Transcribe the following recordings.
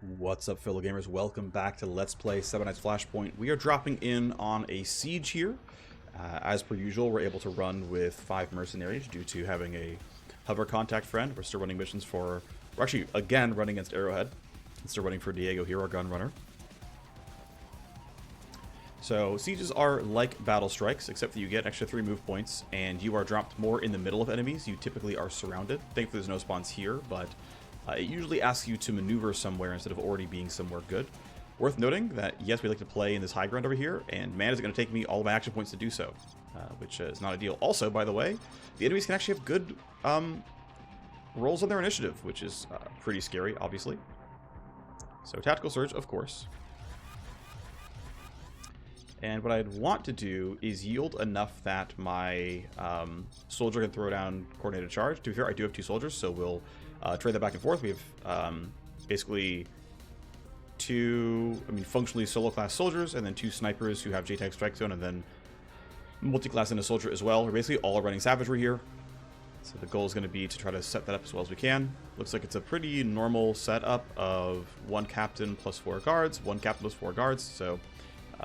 What's up, fellow gamers? Welcome back to Let's Play 7 Nights Flashpoint. We are dropping in on a siege here. As per usual, we're able to run with 5 mercenaries due to having a hover contact friend. We're still running missions for... We're actually, again, running against Arrowhead. And still running for Diego here, our gun runner. So, sieges are like battle strikes, except that you get an extra 3 move points, and you are dropped more in the middle of enemies. You typically are surrounded. Thankfully, there's no spawns here, but... it usually asks you to maneuver somewhere instead of already being somewhere good. Worth noting that, yes, we like to play in this high ground over here, and man, is it going to take me all of my action points to do so, which is not ideal. Also, by the way, the enemies can actually have good rolls on their initiative, which is pretty scary, obviously. So, Tactical Surge, of course. And what I'd want to do is yield enough that my soldier can throw down Coordinated Charge. To be fair, I do have 2 soldiers, so we'll trade that back and forth. We have basically 2, functionally solo-class soldiers, and then 2 snipers who have JTAG Strike Zone, and then multi-class and a soldier as well. We're basically all running Savagery here. So the goal is going to be to try to set that up as well as we can. Looks like it's a pretty normal setup of 1 captain plus 4 guards, 1 captain plus 4 guards, so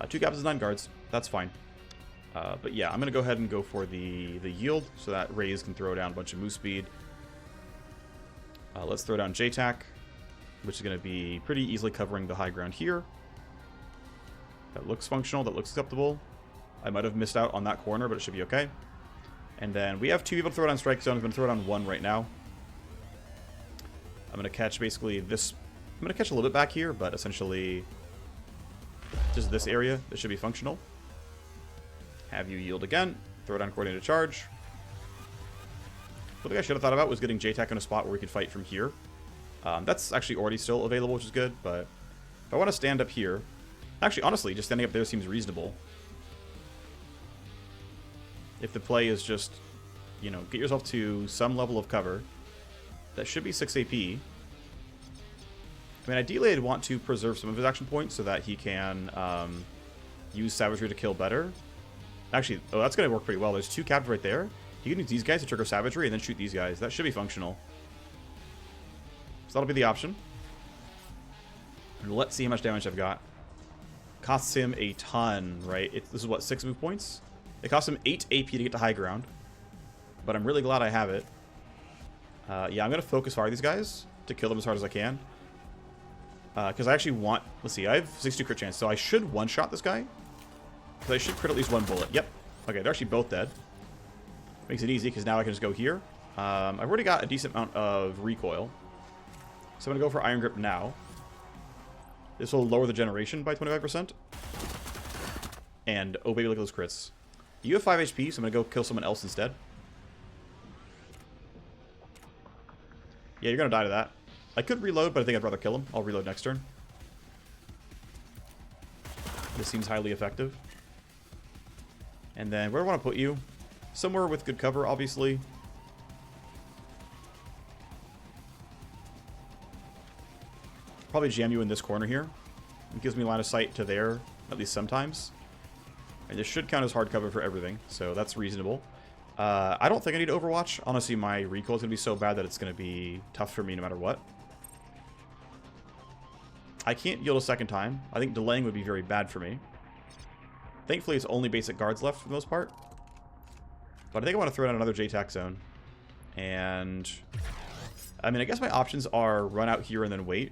2 captains, 9 guards. That's fine. But yeah, I'm going to go ahead and go for the yield, so that Raze can throw down a bunch of move speed. Let's throw down JTAC, which is going to be pretty easily covering the high ground here. That looks functional, that looks acceptable. I might have missed out on that corner, but it should be okay. And then we have 2 people to throw down Strike Zone. I'm going to throw down 1 right now. I'm going to catch basically this. I'm going to catch a little bit back here, but essentially just this area. This should be functional. Have you yield again. Throw down Coordinated Charge. What I should have thought about was getting JTAC in a spot where we could fight from here. That's actually already still available, which is good, but if I want to stand up here... Actually, honestly, just standing up there seems reasonable. If the play is just, you know, get yourself to some level of cover. That should be 6 AP. I mean, ideally, I'd want to preserve some of his action points so that he can use Savagery to kill better. Actually, oh, that's going to work pretty well. There's 2 cabs right there. You can use these guys to trigger Savagery and then shoot these guys. That should be functional. So that'll be the option. And let's see how much damage I've got. Costs him a ton, right? This is what, 6 move points? It costs him 8 AP to get to high ground. But I'm really glad I have it. Yeah, I'm going to focus fire these guys to kill them as hard as I can. Because I actually want... Let's see, I have 62 crit chance, so I should one-shot this guy. Because I should crit at least 1 bullet. Yep. Okay, they're actually both dead. Makes it easy, because now I can just go here. I've already got a decent amount of recoil. So I'm going to go for Iron Grip now. This will lower the generation by 25%. And, oh baby, look at those crits. You have 5 HP, so I'm going to go kill someone else instead. Yeah, you're going to die to that. I could reload, but I think I'd rather kill him. I'll reload next turn. This seems highly effective. And then, where do I want to put you? Somewhere with good cover, obviously. Probably jam you in this corner here. It gives me line of sight to there, at least sometimes. And this should count as hard cover for everything, so that's reasonable. I don't think I need Overwatch. Honestly, my recoil is going to be so bad that it's going to be tough for me no matter what. I can't yield a second time. I think delaying would be very bad for me. Thankfully, it's only basic guards left for the most part. But I think I want to throw down another JTAC zone. And... I mean, I guess my options are run out here and then wait.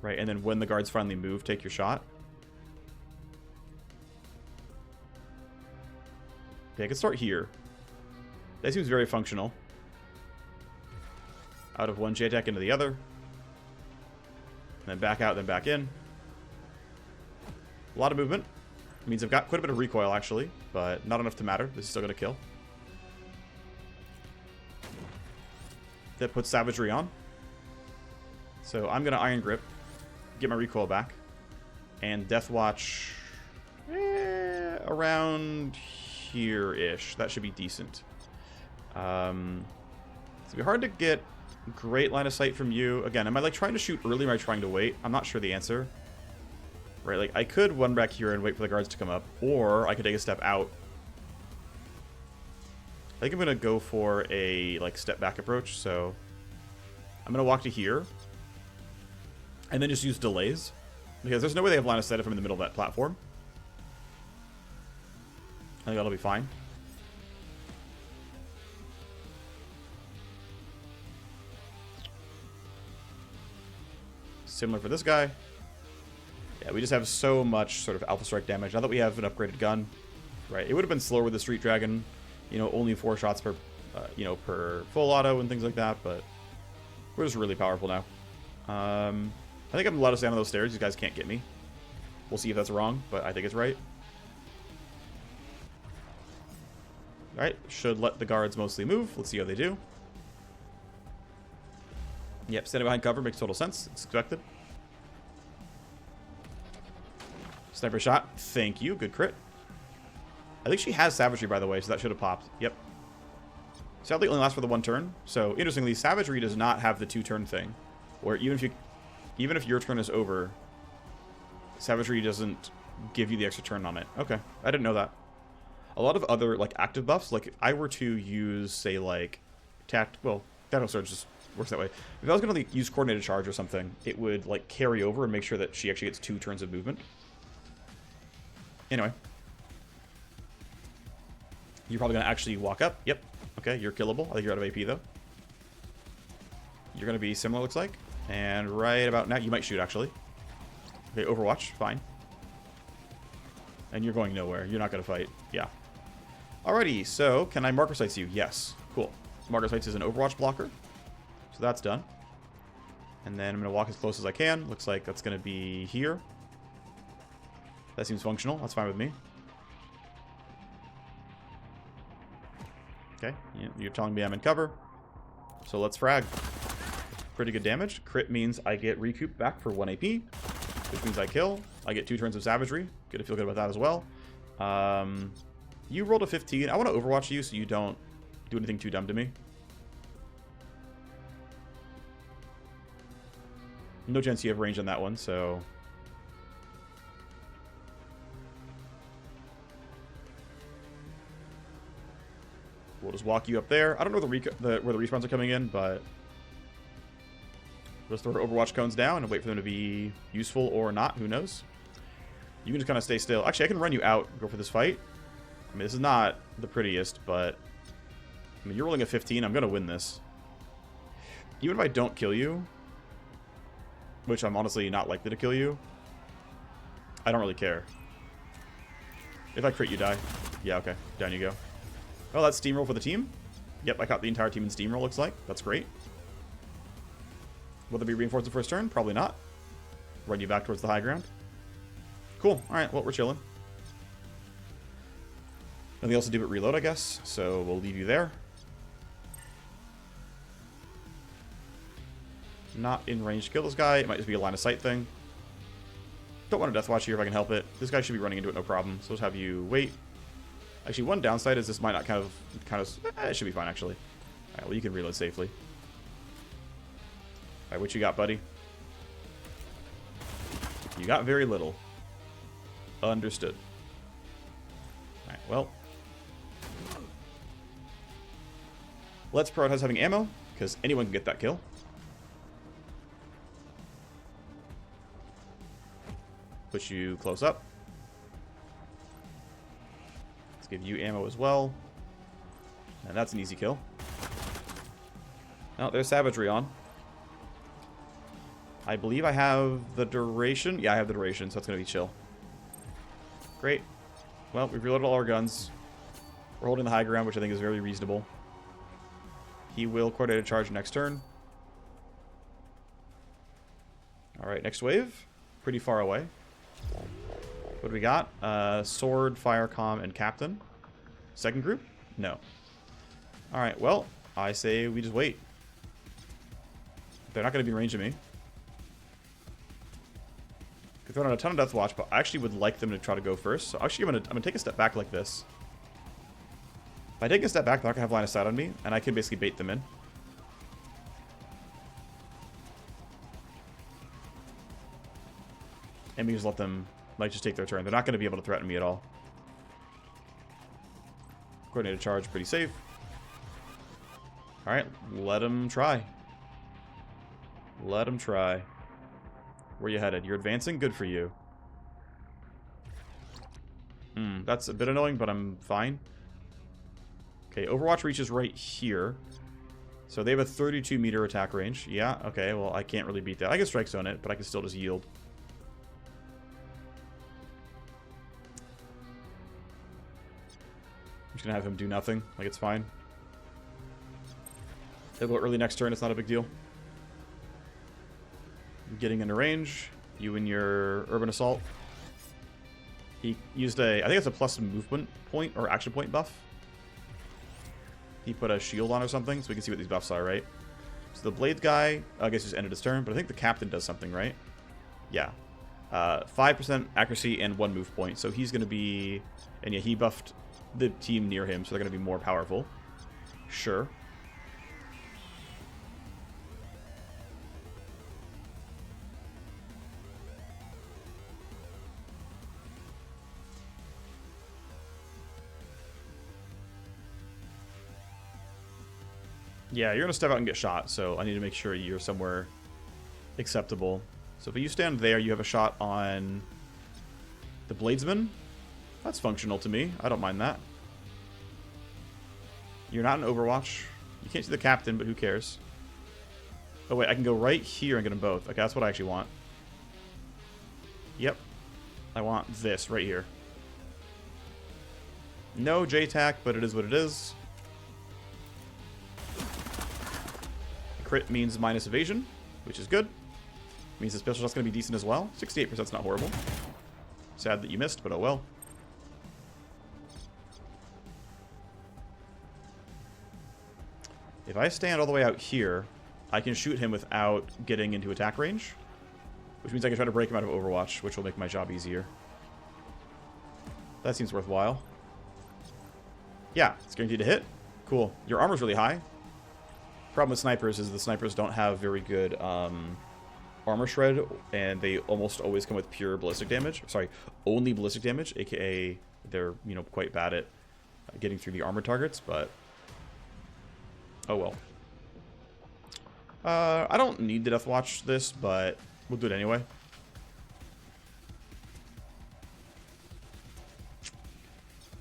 Right, and then when the guards finally move, take your shot. Okay, I can start here. That seems very functional. Out of one JTAC into the other. And then back out, then back in. A lot of movement. It means I've got quite a bit of recoil, actually, but not enough to matter. This is still going to kill. That puts Savagery on. So I'm going to Iron Grip, get my recoil back, and Death Watch around here-ish. That should be decent. It's going to be hard to get great line of sight from you. Again, am I like trying to shoot early or am I trying to wait? I'm not sure the answer. Right, like, I could run back here and wait for the guards to come up, or I could take a step out. I think I'm going to go for a, like, step back approach, so I'm going to walk to here. And then just use delays. Because there's no way they have line of sight if I'm in the middle of that platform. I think that'll be fine. Similar for this guy. Yeah, we just have so much sort of alpha strike damage. Now that we have an upgraded gun, right? It would have been slower with the Street Dragon, you know, only 4 shots per, you know, per full auto and things like that. But we're just really powerful now. I think I'm allowed to stand on those stairs. These guys can't get me. We'll see if that's wrong, but I think it's right. All right, should let the guards mostly move. Let's see how they do. Yep, standing behind cover makes total sense. It's expected. Sniper shot. Thank you. Good crit. I think she has Savagery, by the way, so that should have popped. Yep. Sadly, it only lasts for the 1 turn. So, interestingly, Savagery does not have the 2-turn thing. Where even if your turn is over, Savagery doesn't give you the extra turn on it. Okay. I didn't know that. A lot of other, like, active buffs, like, if I were to use, say, like, Tactical Surge just works that way. If I was going to like, use Coordinated Charge or something, it would, like, carry over and make sure that she actually gets 2 turns of movement. Anyway. You're probably going to actually walk up. Yep. Okay, you're killable. I think you're out of AP, though. You're going to be similar, looks like. And right about now, you might shoot, actually. Okay, Overwatch. Fine. And you're going nowhere. You're not going to fight. Yeah. Alrighty, so can I Marker Sights you? Yes. Cool. Marker Sights is an Overwatch blocker. So that's done. And then I'm going to walk as close as I can. Looks like that's going to be here. That seems functional. That's fine with me. Okay. You're telling me I'm in cover. So let's frag. Pretty good damage. Crit means I get recouped back for 1 AP. Which means I kill. I get 2 turns of Savagery. Good to feel good about that as well. You rolled a 15. I want to Overwatch you so you don't do anything too dumb to me. No chance you have range on that one, so... We'll just walk you up there. I don't know where the respawns are coming in, but... We'll just throw Overwatch cones down and wait for them to be useful or not. Who knows? You can just kind of stay still. Actually, I can run you out and go for this fight. I mean, this is not the prettiest, but... I mean, you're rolling a 15. I'm going to win this. Even if I don't kill you, which I'm honestly not likely to kill you, I don't really care. If I crit, you die. Yeah, okay. Down you go. Oh, that's steamroll for the team. Yep, I caught the entire team in steamroll, looks like. That's great. Will there be reinforced the first turn? Probably not. Run you back towards the high ground. Cool. Alright, well, we're chilling. Nothing else to do but reload, I guess. So we'll leave you there. Not in range to kill this guy. It might just be a line of sight thing. Don't want to Deathwatch here if I can help it. This guy should be running into it, no problem. So let's have you wait. Actually, one downside is this might not it should be fine, actually. Alright, well, you can reload safely. Alright, what you got, buddy? You got very little. Understood. Alright, well. Let's prioritize having ammo, because anyone can get that kill. Put you close up. Let's give you ammo as well. And that's an easy kill. Oh, there's Savagery on. I believe I have the duration. Yeah, I have the duration, so it's going to be chill. Great. Well, we've reloaded all our guns. We're holding the high ground, which I think is very reasonable. He will Coordinated Charge next turn. Alright, next wave. Pretty far away. What do we got? Sword, Fire, Comm, and Captain. Second group? No. Alright, well, I say we just wait. They're not going to be in range of me. Could throw on a ton of Death Watch, but I actually would like them to try to go first. So actually, I'm gonna take a step back like this. If I take a step back, they're not gonna have line of sight on me, and I can basically bait them in. And we just let them, like, just take their turn. They're not gonna be able to threaten me at all. Coordinated Charge, pretty safe. All right, let them try. Let them try. Where you headed? You're advancing? Good for you. That's a bit annoying, but I'm fine. Okay, Overwatch reaches right here. So they have a 32-meter attack range. Yeah, okay, well, I can't really beat that. I can strike zone it, but I can still just yield. I'm just gonna have him do nothing. Like, it's fine. He'll go early next turn, it's not a big deal. Getting into range. You and your Urban Assault. He used I think it's a plus movement point or action point buff. He put a shield on or something, so we can see what these buffs are, right? So the Blade guy, I guess, just ended his turn, but I think the Captain does something, right? Yeah. 5% accuracy and 1 move point, so he's going to be... And yeah, he buffed the team near him, so they're going to be more powerful. Sure. Yeah, you're going to step out and get shot, so I need to make sure you're somewhere acceptable. So if you stand there, you have a shot on the Bladesman. That's functional to me. I don't mind that. You're not in Overwatch. You can't see the Captain, but who cares? Oh, wait, I can go right here and get them both. Okay, that's what I actually want. Yep. I want this right here. No J-Tac, but it is what it is. Crit means minus evasion, which is good. Means the special shot's going to be decent as well. 68% is not horrible. Sad that you missed, but oh well. If I stand all the way out here, I can shoot him without getting into attack range. Which means I can try to break him out of Overwatch, which will make my job easier. That seems worthwhile. Yeah, it's guaranteed to hit. Cool. Your armor's really high. Problem with snipers is the snipers don't have very good armor shred, and they almost always come with pure ballistic damage. Sorry, only ballistic damage, aka they're, you know, quite bad at getting through the armor targets, but oh well. I don't need to Death Watch this, but we'll do it anyway.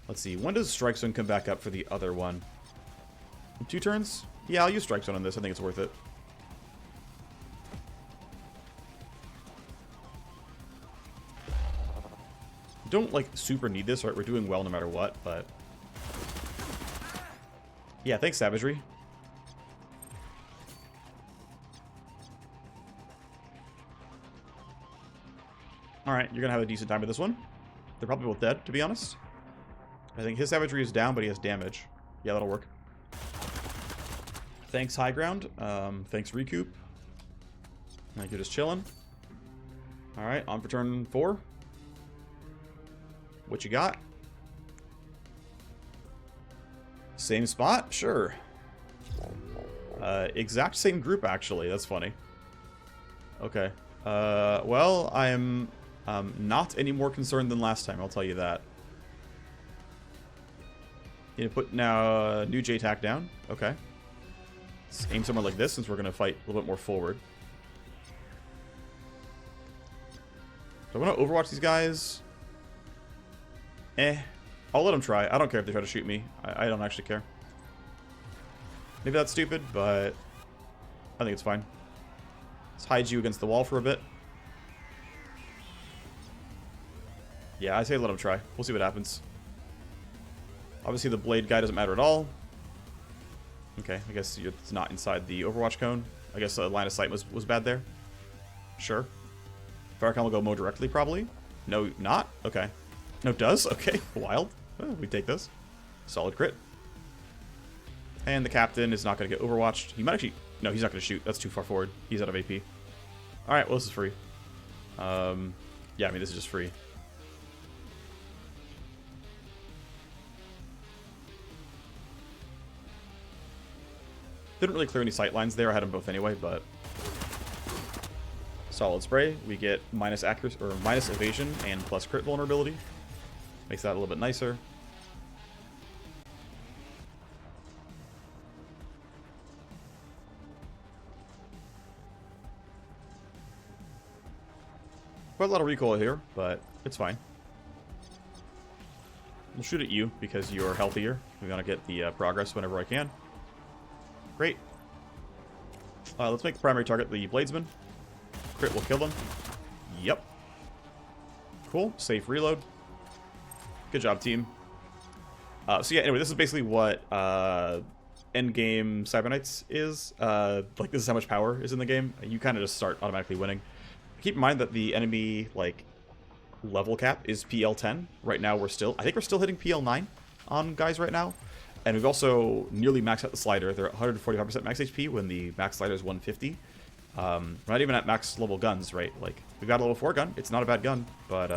Let's see, when does Strike Zone come back up for the other one? 2 turns? Yeah, I'll use Strike Zone on this. I think it's worth it. Don't, like, super need this, right? We're doing well no matter what, but... Yeah, thanks, Savagery. Alright, you're gonna have a decent time with this one. They're probably both dead, to be honest. I think his Savagery is down, but he has damage. Yeah, that'll work. Thanks, High Ground. Thanks, Recoup. Like, you're just chilling. Alright, on for turn 4. What you got? Same spot? Sure. Exact same group, actually. That's funny. Okay. Well, I'm not any more concerned than last time, I'll tell you that. You know, put now new J-Tac down. Okay. Let's aim somewhere like this since we're going to fight a little bit more forward. Do I want to Overwatch these guys? I'll let them try. I don't care if they try to shoot me. I don't actually care. Maybe that's stupid, but I think it's fine. Let's hide you against the wall for a bit. Yeah, I say let them try. We'll see what happens. Obviously, the blade guy doesn't matter at all. Okay, I guess it's not inside the Overwatch cone. I guess the line of sight was bad there. Sure. Farrakhan will go more directly, probably. No, not? Okay. No, it does? Okay, wild. Oh, we take this. Solid crit. And the Captain is not going to get Overwatched. He might actually... No, he's not going to shoot. That's too far forward. He's out of AP. Alright, well, this is free. Yeah, I mean, this is just free. Didn't really clear any sight lines there. I had them both anyway, but... Solid spray. We get minus accuracy, or minus evasion and plus crit vulnerability. Makes that a little bit nicer. quite a lot of recoil here, but it's fine. We'll shoot at you because you're healthier. We want to get the progress whenever I can. Great. Let's make the primary target the Bladesman. Crit will kill them. Yep. Cool. Safe reload. Good job, team. So yeah, anyway, this is basically what endgame Cyber Knights is. Like, this is how much power is in the game. You kind of just start automatically winning. Keep in mind that the enemy, like, level cap is PL10. Right now I think we're still hitting PL9 on guys right now. And we've also nearly maxed out the slider. They're at 145% max HP when the max slider is 150. We're not even at max level guns, right? Like, we've got a level 4 gun. It's not a bad gun, but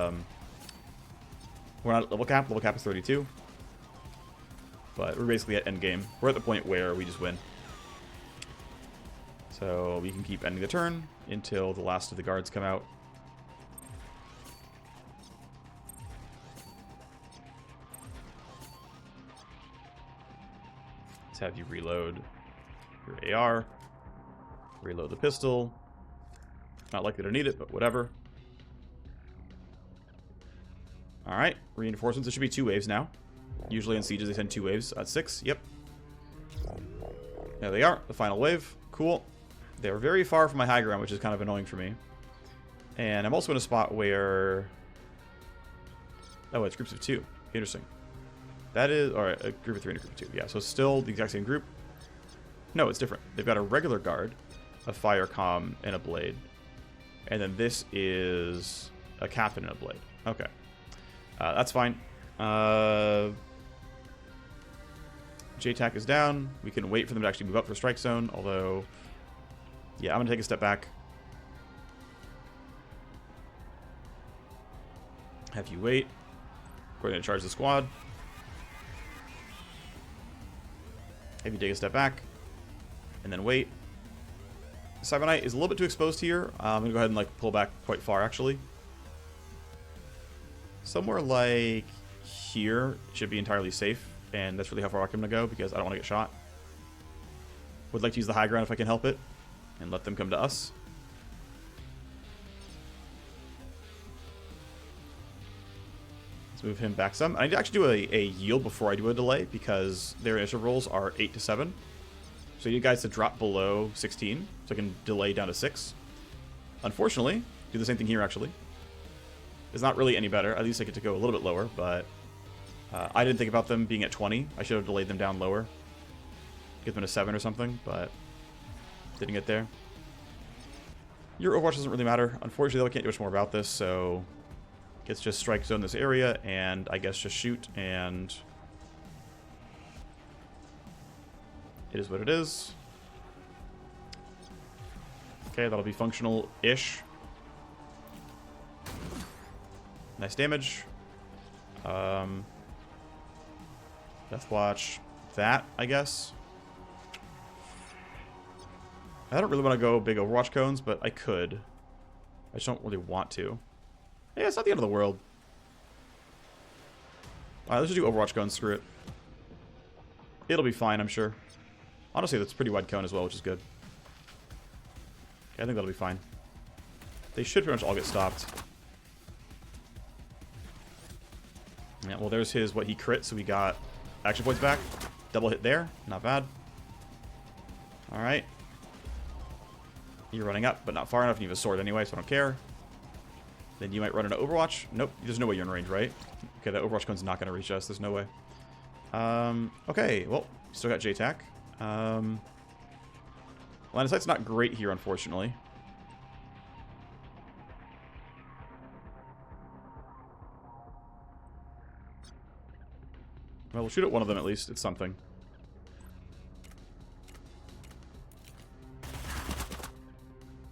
we're not at level cap. Level cap is 32. But we're basically at end game. We're at the point where we just win. So we can keep ending the turn until the last of the guards come out. Let's have you reload your AR. Reload the pistol. Not likely to need it, but whatever. Alright, reinforcements. There should be 2 waves now. Usually in sieges they send 2 waves. 6, yep. There they are, the final wave. Cool. They're very far from my high ground, which is kind of annoying for me. And I'm also in a spot where... Oh, it's groups of 2. Interesting. That is... Alright, a group of 3 and a group of 2. Yeah, so it's still the exact same group. No, it's different. They've got a regular guard, a fire comm, and a blade. And then this is a captain and a blade. Okay. That's fine. JTAC is down. We can wait for them to actually move up for strike zone, although... Yeah, I'm going to take a step back. Have you wait. We're going to charge the squad. Have you take a step back. And then wait. Cyber Knight is a little bit too exposed here. I'm going to go ahead and like pull back quite far, actually. Somewhere like here should be entirely safe. And that's really how far I'm going to go because I don't want to get shot. Would like to use the high ground if I can help it. And let them come to us. Let's move him back some. I need to actually do a yield before I do a delay because their initial rolls are 8 to 7. So you guys to drop below 16 so I can delay down to 6. Unfortunately, do the same thing here actually. It's not really any better. At least I get to go a little bit lower, but I didn't think about them being at 20. I should have delayed them down lower. Get them to 7 or something, but didn't get there. Your Overwatch doesn't really matter. Unfortunately, though, I can't do much more about this, so let's just strike zone this area and I guess just shoot, and it is what it is. Okay, that'll be functional-ish. Nice damage. Deathwatch. That, I guess. I don't really want to go big Overwatch cones, but I could. I just don't really want to. Yeah, it's not the end of the world. Alright, let's just do Overwatch cones, screw it. It'll be fine, I'm sure. Honestly, that's a pretty wide cone as well, which is good. Okay, I think that'll be fine. They should pretty much all get stopped. Yeah, well, there's his, what he crit, so we got action points back. Double hit there, not bad. Alright. You're running up, but not far enough, and you have a sword anyway, so I don't care. Then you might run into Overwatch. Nope, there's no way you're in range, right? Okay, that Overwatch cone's not going to reach us, there's no way. Okay, well, still got JTAC. Line of sight's not great here, unfortunately. Well, we'll shoot at one of them at least. It's something.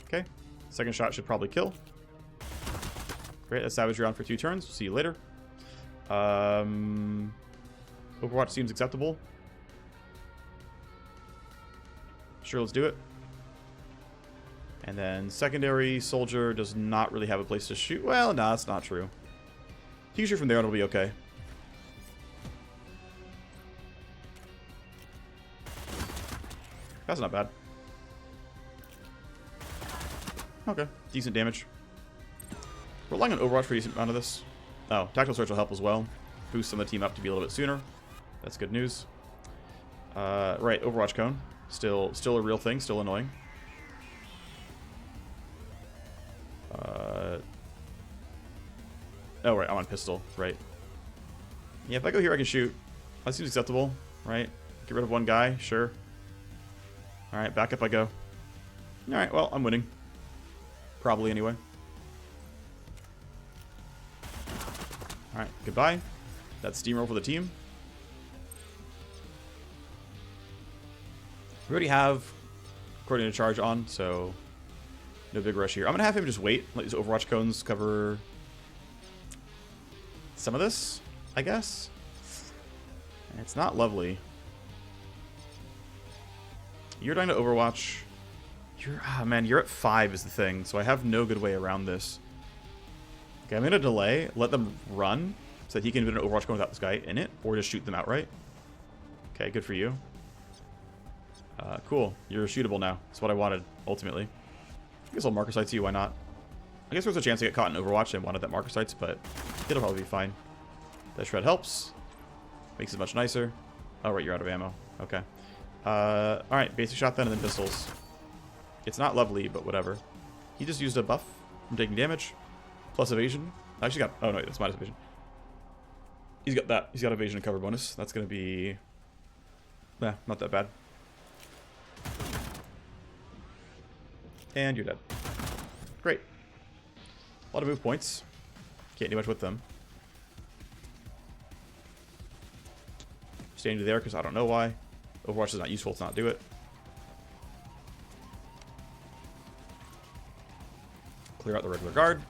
Okay. Second shot should probably kill. Great. That's savagery on for 2 turns. See you later. Overwatch seems acceptable. Sure, let's do it. And then secondary soldier does not really have a place to shoot. Well, no, that's not true. You can shoot from there and it'll be okay. That's not bad. Okay, decent damage. We're relying on Overwatch for a decent amount of this. Oh, Tactical Search will help as well. Boost some of the team up to be a little bit sooner. That's good news. Right, Overwatch Cone. Still a real thing, still annoying. Oh, right, I'm on pistol, right. Yeah, if I go here, I can shoot. That seems acceptable, right? Get rid of one guy, sure. Alright, back up I go. Alright, well, I'm winning. Probably, anyway. Alright, goodbye. That's steamroll for the team. We already have coordinated charge on, so no big rush here. I'm going to have him just wait, let these Overwatch cones cover some of this, I guess. It's not lovely. You're dying to Overwatch. Man, you're at 5 is the thing, so I have no good way around this. Okay, I'm going to delay, let them run, so that he can do an Overwatch cone without this guy in it, or just shoot them outright. Okay, good for you. Cool. You're shootable now. That's what I wanted, ultimately. I guess I'll marker sights you, why not? I guess there's a chance to get caught in Overwatch. I wanted that marker sights, but it'll probably be fine. That shred helps. Makes it much nicer. Oh, right, you're out of ammo. Okay. Alright, basic shotgun and then pistols. It's not lovely, but whatever. He just used a buff from taking damage. Plus evasion. I actually got... Oh, no, wait, that's minus evasion. He's got that. He's got evasion and cover bonus. That's going to be... Nah, not that bad. And you're dead. Great. A lot of move points. Can't do much with them. Staying there because I don't know why. Overwatch is not useful to not do it. Clear out the regular guard.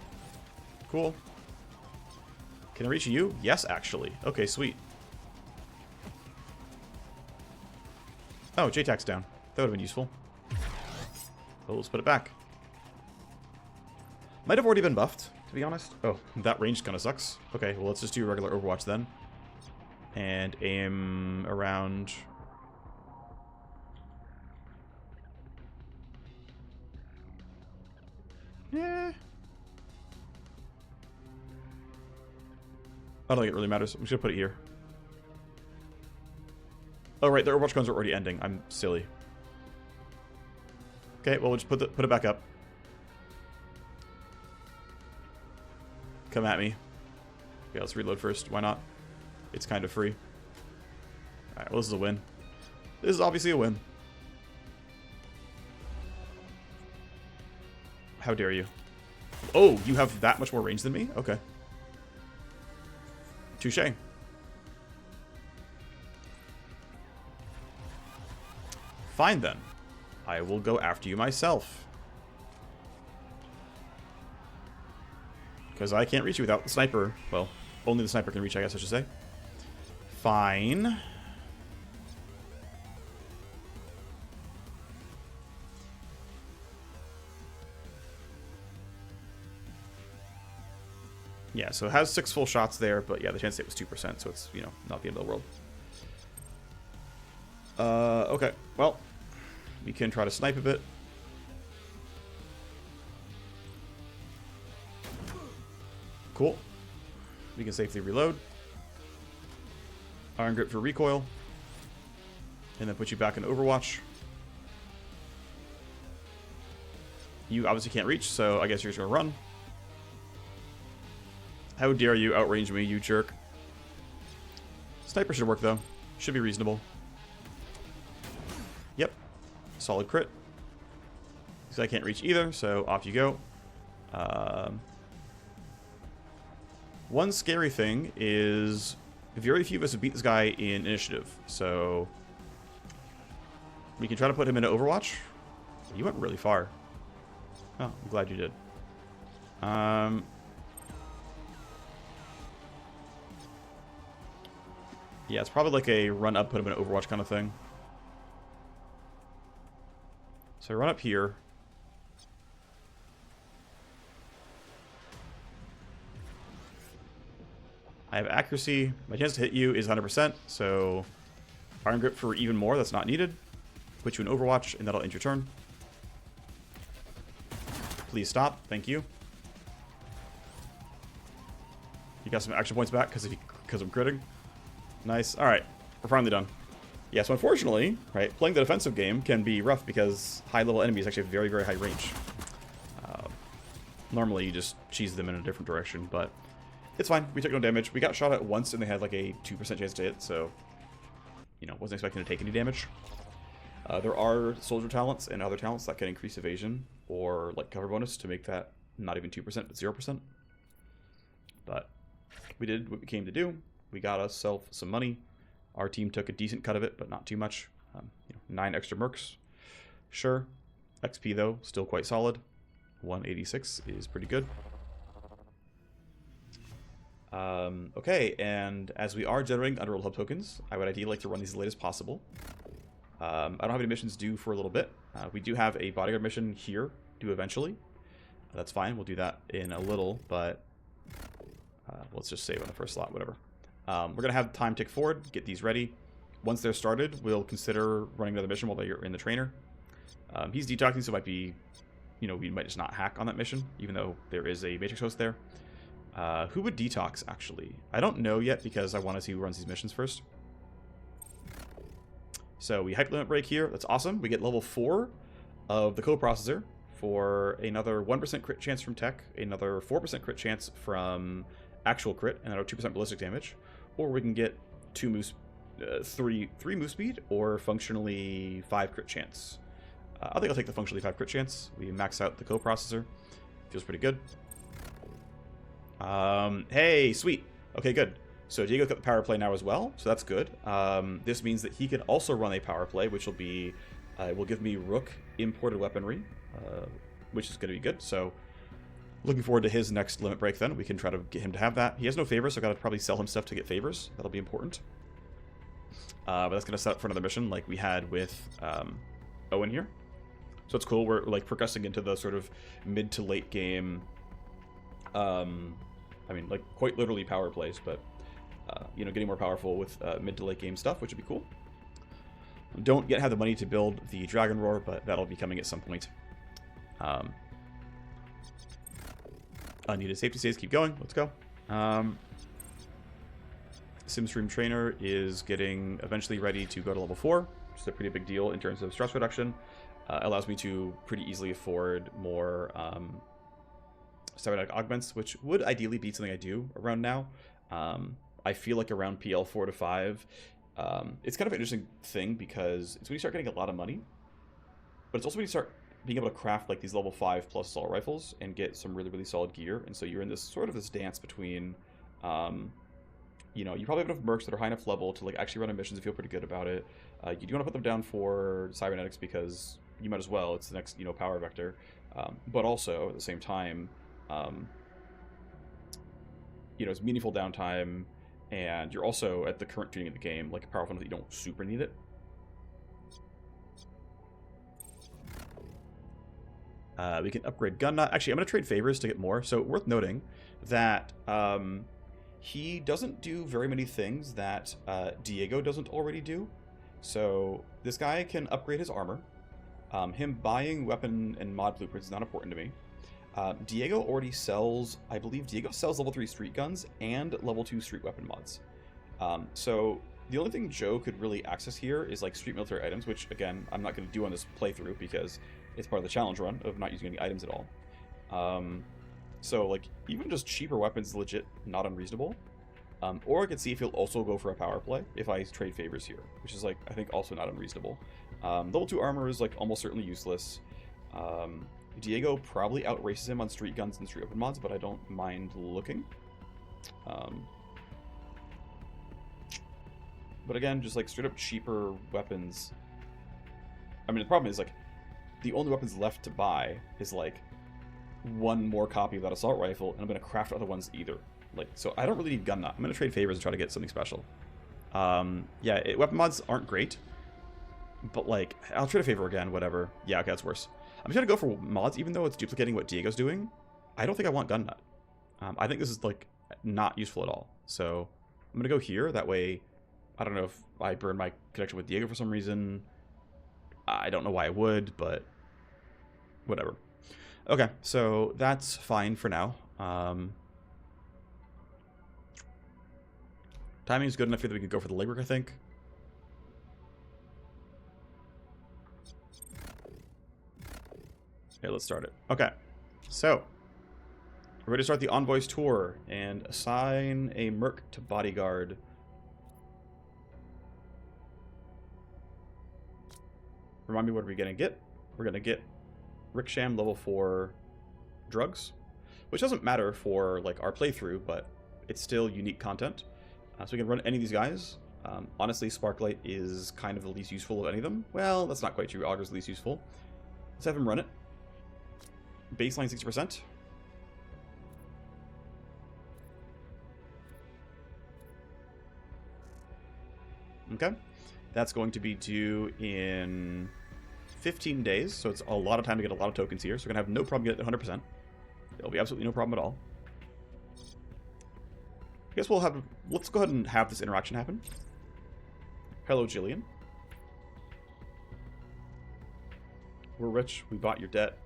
Cool. Can I reach you? Yes, actually. Okay, sweet. Oh, J-Tac's down. That would have been useful. Oh, let's put it back. Might have already been buffed, to be honest. Oh, that range kind of sucks. Okay, well, let's just do regular Overwatch then. And aim around... Yeah. I don't think it really matters. I'm just going to put it here. Oh, right, the Overwatch cones are already ending. I'm silly. Okay, well, we'll just put it back up. Come at me. Okay, let's reload first. Why not? It's kind of free. Alright, well, this is a win. This is obviously a win. How dare you? Oh, you have that much more range than me? Okay. Touché. Fine, then. I will go after you myself. Because I can't reach you without the sniper. Well, only the sniper can reach, I guess I should say. Fine. Yeah, so it has 6 full shots there, but yeah, the chance to hit was 2%, so it's, you know, not the end of the world. Okay, well, we can try to snipe a bit. Cool. We can safely reload. Iron Grip for recoil. And then put you back in Overwatch. You obviously can't reach, so I guess you're just going to run. How dare you outrange me, you jerk. Sniper should work, though. Should be reasonable. Yep. Solid crit. Because I can't reach either, so off you go. One scary thing is very few of us have beat this guy in initiative, so we can try to put him into Overwatch. You went really far. Oh, I'm glad you did. Yeah, it's probably like a run up, put him in Overwatch kind of thing. So I run up here. I have accuracy. My chance to hit you is 100%, so Iron Grip for even more, that's not needed. Put you in Overwatch, and that'll end your turn. Please stop. Thank you. got some action points back because I'm critting. Nice. All right, we're finally done. Yeah, so unfortunately, right, playing the defensive game can be rough because high-level enemies actually have very, very high range. Normally, you just cheese them in a different direction, but it's fine. We took no damage. We got shot at once, and they had like a 2% chance to hit, so, you know, wasn't expecting to take any damage. There are soldier talents and other talents that can increase evasion or like cover bonus to make that not even 2%, but 0%. But we did what we came to do. We got ourselves some money. Our team took a decent cut of it, but not too much. 9 extra mercs. Sure. XP, though, still quite solid. 186 is pretty good. Okay, and as we are generating Underworld Hub tokens, I would ideally like to run these as late as possible. I don't have any missions due for a little bit. We do have a bodyguard mission here due eventually. That's fine. We'll do that in a little, but let's just save on the first slot, whatever. We're going to have time tick forward, get these ready. Once they're started, we'll consider running another mission while they're in the trainer. He's detoxing, so it might be, you know, we might just not hack on that mission, even though there is a Matrix host there. Who would detox, actually? I don't know yet because I want to see who runs these missions first. So we hype limit break here. That's awesome. We get level 4 of the coprocessor for another 1% crit chance from tech, another 4% crit chance from actual crit, and another 2% ballistic damage. Or we can get 3 move speed, or functionally 5 crit chance. I think I'll take the functionally 5 crit chance. We max out the coprocessor. Feels pretty good. Hey, sweet. Okay, good. So Diego's got the power play now as well, so that's good. This means that he can also run a power play, which will be will give me Rook imported weaponry, which is going to be good. So looking forward to his next limit break. Then we can try to get him to have that. He has no favors, so I've got to probably sell him stuff to get favors. That'll be important. But that's going to set up for another mission like we had with Owen here. So it's cool. We're like progressing into the sort of mid to late game. I mean, like quite literally power plays, but you know, getting more powerful with mid to late game stuff, which would be cool. Don't yet have the money to build the Dragon Roar, but that'll be coming at some point. Unneeded safety saves, keep going. Let's go. SimStream Trainer is getting eventually ready to go to level 4, which is a pretty big deal in terms of stress reduction. Allows me to pretty easily afford more cybernetic augments, which would ideally be something I do around now. I feel like around PL 4 to 5, it's kind of an interesting thing because it's when you start getting a lot of money, but it's also when you start being able to craft like these level 5 plus assault rifles and get some really, really solid gear. And so you're in this sort of this dance between, you know, you probably have enough mercs that are high enough level to like actually run missions and feel pretty good about it. You do want to put them down for cybernetics because you might as well. It's the next, you know, power vector. But also at the same time, you know, it's meaningful downtime, and you're also at the current tuning of the game, like powerful enough that you don't super need it. We can upgrade Gun Nut. Actually, I'm going to trade favors to get more. So worth noting that he doesn't do very many things that Diego doesn't already do. So this guy can upgrade his armor. Him buying weapon and mod blueprints is not important to me. Diego already sells, I believe Diego sells level 3 street guns and level 2 street weapon mods. So the only thing Joe could really access here is like street military items, which again, I'm not going to do on this playthrough because it's part of the challenge run of not using any items at all. So like even just cheaper weapons is legit not unreasonable. Or I could see if he'll also go for a power play if I trade favors here, which is like, I think also not unreasonable. Level 2 armor is like almost certainly useless. Diego probably outraces him on street guns and street weapon mods, but I don't mind looking. But again, just like straight up cheaper weapons. I mean, the problem is like the only weapons left to buy is like one more copy of that assault rifle, and I'm going to craft other ones either. Like, so I don't really need gun nut. I'm going to trade favors and try to get something special. Yeah, weapon mods aren't great, but like I'll trade a favor again, whatever. Yeah, okay, that's worse. I'm just going to go for mods, even though it's duplicating what Diego's doing. I don't think I want gun nut. I think this is like not useful at all. So I'm going to go here. That way, I don't know if I burn my connection with Diego for some reason. I don't know why I would, but whatever. Okay, so that's fine for now. Timing is good enough here that we could go for the legwork, I think. Okay, let's start it. Okay, so we're ready to start the Envoys tour and assign a merc to bodyguard. Remind me what we're gonna get. We're gonna get Ricksham level 4 drugs, which doesn't matter for like our playthrough, but it's still unique content. So we can run any of these guys. Honestly, Sparklight is kind of the least useful of any of them. Well, that's not quite true. Auger's the least useful. Let's have him run it. Baseline 60%. Okay. That's going to be due in 15 days, so it's a lot of time to get a lot of tokens here. So we're going to have no problem getting it 100%. There'll be absolutely no problem at all. I guess we'll have... Let's go ahead and have this interaction happen. Hello, Jillian. We're rich. We bought your debt.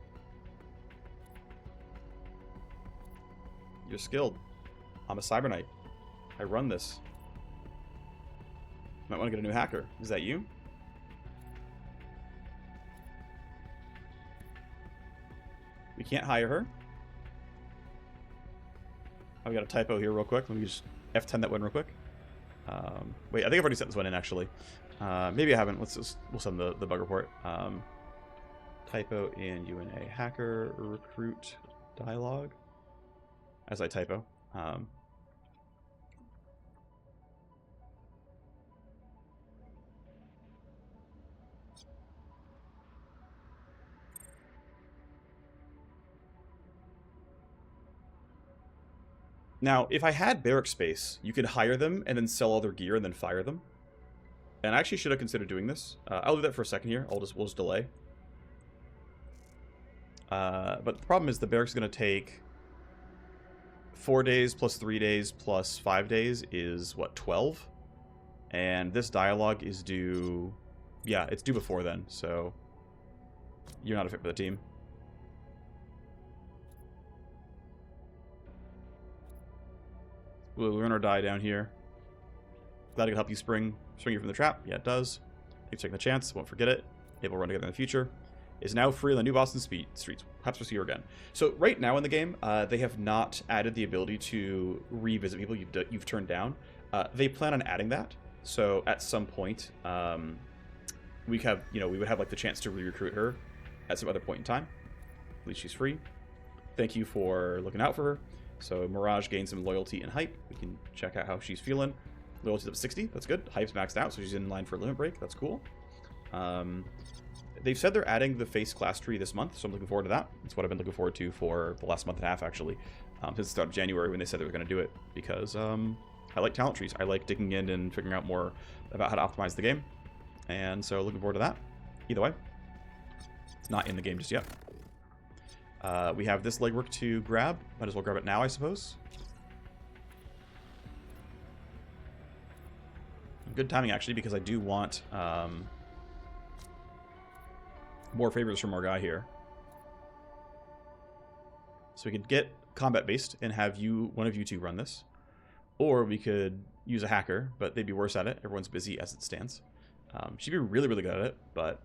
You're skilled. I'm a cyber knight. I run this. Might want to get a new hacker. Is that you? We can't hire her. Oh, we got a typo here real quick. Let me just F10 that one real quick. Wait, I think I've already sent this one in, actually. Maybe I haven't. We'll send the bug report. Typo in UNA hacker recruit dialogue. As I typo. Now, if I had barrack space, you could hire them and then sell all their gear and then fire them. And I actually should have considered doing this. I'll do that for a second here. We'll just delay. But the problem is the barrack's going to take 4 days plus 3 days plus 5 days is, what, 12? And this dialogue is due... Yeah, it's due before then, so you're not a fit for the team. We'll run or die down here. Glad I could help you spring you from the trap. Yeah, it does. Keep taking the chance. Won't forget it. Maybe we'll run together in the future. Is now free on the new Boston streets. Perhaps we'll see her again. So right now in the game, they have not added the ability to revisit people you've turned down. They plan on adding that. So at some point, we would have like the chance to re-recruit her at some other point in time. At least she's free. Thank you for looking out for her. So Mirage gained some loyalty and hype. We can check out how she's feeling. Loyalty's up 60. That's good. Hype's maxed out, so she's in line for a limit break. That's cool. They've said they're adding the face class tree this month, so I'm looking forward to that. It's what I've been looking forward to for the last month and a half, actually. Since the start of January when they said they were going to do it. Because I like talent trees. I like digging in and figuring out more about how to optimize the game. And so looking forward to that. Either way. It's not in the game just yet. We have this legwork to grab. Might as well grab it now, I suppose. Good timing, actually, because I do want more favors from our guy here. So we could get combat-based and have one of you two run this. Or we could use a hacker, but they'd be worse at it. Everyone's busy as it stands. She'd be really, really good at it, but...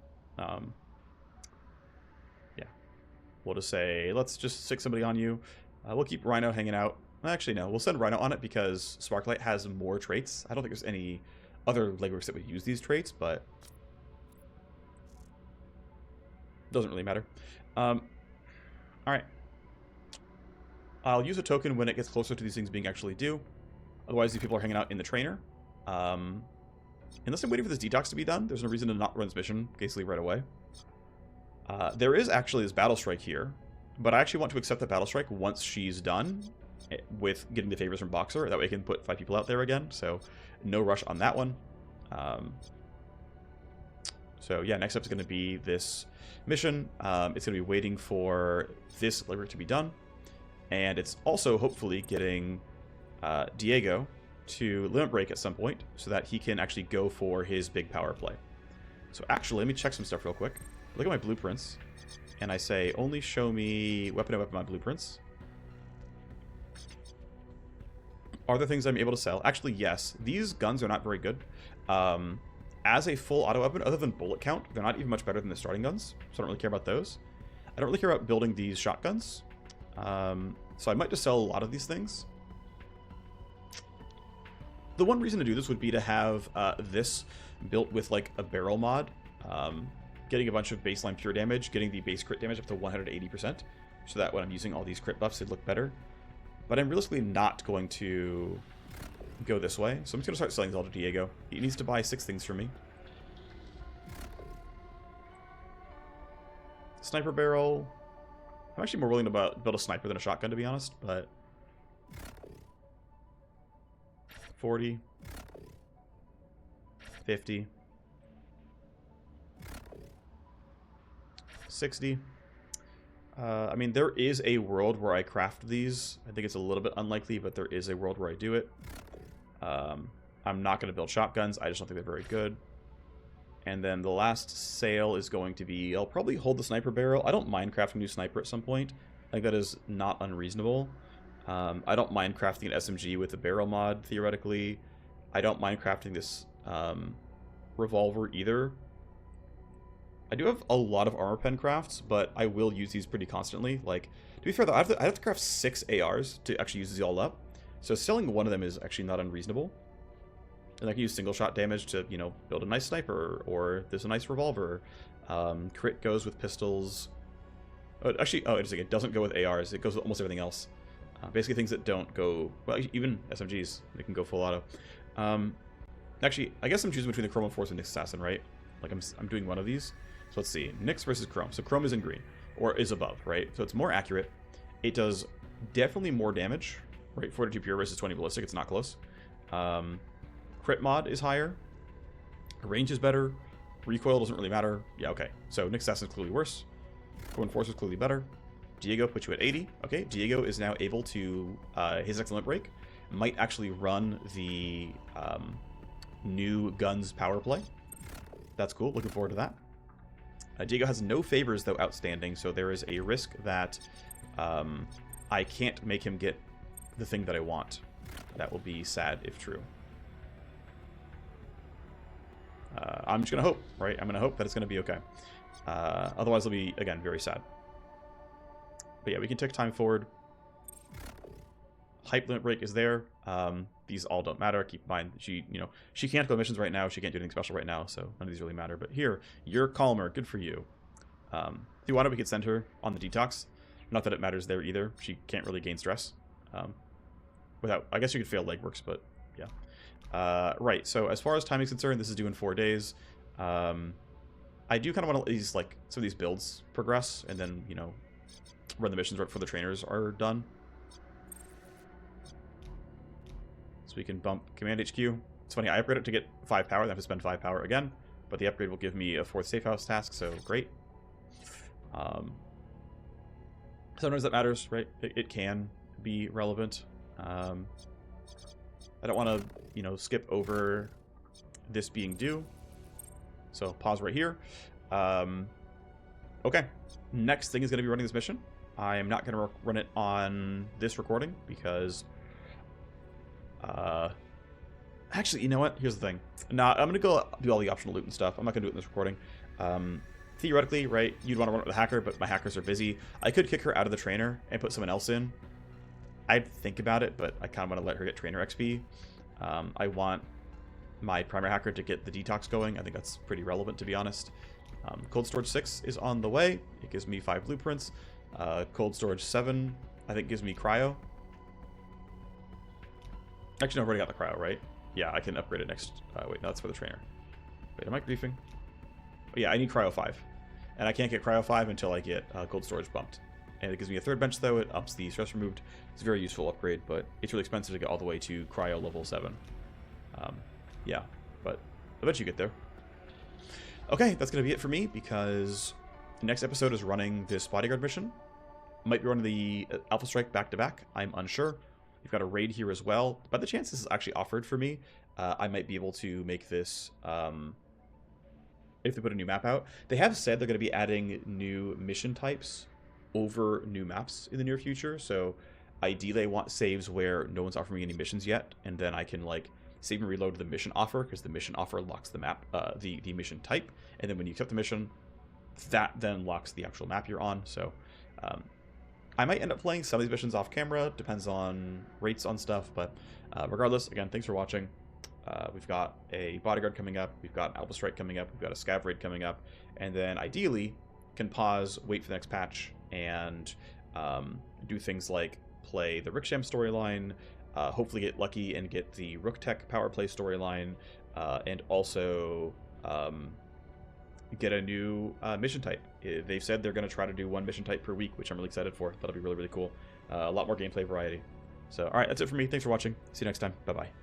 We'll just say, let's just stick somebody on you. We'll keep Rhino hanging out. Actually, no. We'll send Rhino on it because Sparklight has more traits. I don't think there's any other legworks that would use these traits, but... doesn't really matter. Alright. I'll use a token when it gets closer to these things being actually due. Otherwise, these people are hanging out in the trainer. Unless I'm waiting for this detox to be done, there's no reason to not run this mission basically right away. There is actually this battle strike here, but I actually want to accept the battle strike once she's done with getting the favors from Boxer. That way I can put 5 people out there again, so no rush on that one. So yeah, next up is going to be this mission. It's going to be waiting for this legwork to be done, and it's also hopefully getting Diego to limit break at some point so that he can actually go for his big power play. So actually, let me check some stuff real quick. Look at my blueprints, and I say, only show me weapon on blueprints. Are there things I'm able to sell? Actually, yes. These guns are not very good. As a full auto weapon, other than bullet count, they're not even much better than the starting guns, so I don't really care about those. I don't really care about building these shotguns, so I might just sell a lot of these things. The one reason to do this would be to have this built with like a barrel mod, getting a bunch of baseline pure damage, getting the base crit damage up to 180%, so that when I'm using all these crit buffs, it'd look better. But I'm realistically not going to go this way, so I'm just going to start selling these all to Diego. He needs to buy 6 things from me. Sniper barrel. I'm actually more willing to build a sniper than a shotgun, to be honest, but 40, 50, 60. I mean, there is a world where I craft these. I think it's a little bit unlikely, but there is a world where I do it. I'm not going to build shotguns. I just don't think they're very good. And then the last sale is going to be, I'll probably hold the sniper barrel. I don't mind crafting a new sniper at some point. I think that is not unreasonable. I don't mind crafting an SMG with a barrel mod, theoretically. I don't mind crafting this revolver either. I do have a lot of armor pen crafts, but I will use these pretty constantly. Like, to be fair though, I have to craft 6 ARs to actually use these all up. So selling one of them is actually not unreasonable. And I can use single shot damage to, you know, build a nice sniper, or there's a nice revolver. Crit goes with pistols. Oh, actually, oh, it doesn't go with ARs. It goes with almost everything else. Basically things that don't go, well, even SMGs, they can go full auto. Actually, I guess I'm choosing between the Chrome Force and Nyx Assassin, right? Like I'm doing one of these. So let's see, Nyx versus Chrome. So Chrome is in green, or is above, right? So it's more accurate. It does definitely more damage, right? 42 pure versus 20 ballistic, it's not close. Crit mod is higher. Range is better. Recoil doesn't really matter. Yeah, okay. So Nyx Assassin is clearly worse. Chrome Force is clearly better. Diego puts you at 80. Okay, Diego is now able to, his excellent break might actually run the new guns power play. That's cool, looking forward to that. Diego has no favors, though, outstanding, so there is a risk that I can't make him get the thing that I want. That will be sad if true. I'm just going to hope, right? I'm going to hope that it's going to be okay. Otherwise, it'll be, again, very sad. But yeah, we can take time forward. Hype limit break is there. These all don't matter. Keep in mind, she can't go missions right now. She can't do anything special right now, so none of these really matter. But here, you're calmer. Good for you. If you wanted, we could send her on the detox. Not that it matters there either. She can't really gain stress. Without, I guess you could fail legworks, but yeah. Right, so as far as timing is concerned, this is due in 4 days. I do kind of want to at least, like, some of these builds progress, and then, you know, run the missions right before the trainers are done. So we can bump Command HQ. It's funny, I upgrade it to get 5 power, then I have to spend 5 power again, but the upgrade will give me a 4th safe house task, so great. Sometimes that matters, right? It can be relevant. I don't want to, you know, skip over this being due. So pause right here. Okay. Next thing is going to be running this mission. I am not going to run it on this recording because... actually, you know what? Here's the thing. Nah, I'm going to go do all the optional loot and stuff. I'm not going to do it in this recording. Theoretically, right, you'd want to run it with a hacker, but my hackers are busy. I could kick her out of the trainer and put someone else in. I'd think about it, but I kind of want to let her get trainer XP. I want my primary hacker to get the detox going. I think that's pretty relevant, to be honest. Cold Storage 6 is on the way. It gives me 5 blueprints. Cold Storage 7, I think, gives me cryo. Actually, no, I've already got the cryo, right? Yeah, I can upgrade it next. Wait, no, that's for the trainer. Wait, am I briefing? Oh, yeah, I need cryo 5. And I can't get cryo 5 until I get cold storage bumped. And it gives me a 3rd bench, though. It ups the stress removed. It's a very useful upgrade, but it's really expensive to get all the way to cryo level 7. Yeah, but eventually you get there. Okay, that's going to be it for me, because the next episode is running this bodyguard mission. Might be running the Alpha Strike back-to-back. I'm unsure. We've got a raid here as well. By the chance this is actually offered for me, I might be able to make this... if they put a new map out. They have said they're going to be adding new mission types over new maps in the near future, so Ideally, I want saves where no one's offering me any missions yet, and then I can like save and reload the mission offer, because the mission offer locks the map, the mission type, and then when you accept the mission, that then locks the actual map you're on. So I might end up playing some of these missions off camera, depends on rates on stuff, but regardless, again, thanks for watching. We've got a bodyguard coming up, we've got an Alpha Strike coming up, we've got a Scav raid coming up, and then ideally can pause, wait for the next patch, and do things like play the Ricksham storyline, hopefully get lucky and get the Rook Tech power play storyline, and also get a new mission type. They've said they're going to try to do one mission type per week, which I'm really excited for. That'll be really, really cool. A lot more gameplay variety. So, alright, that's it for me. Thanks for watching. See you next time. Bye-bye.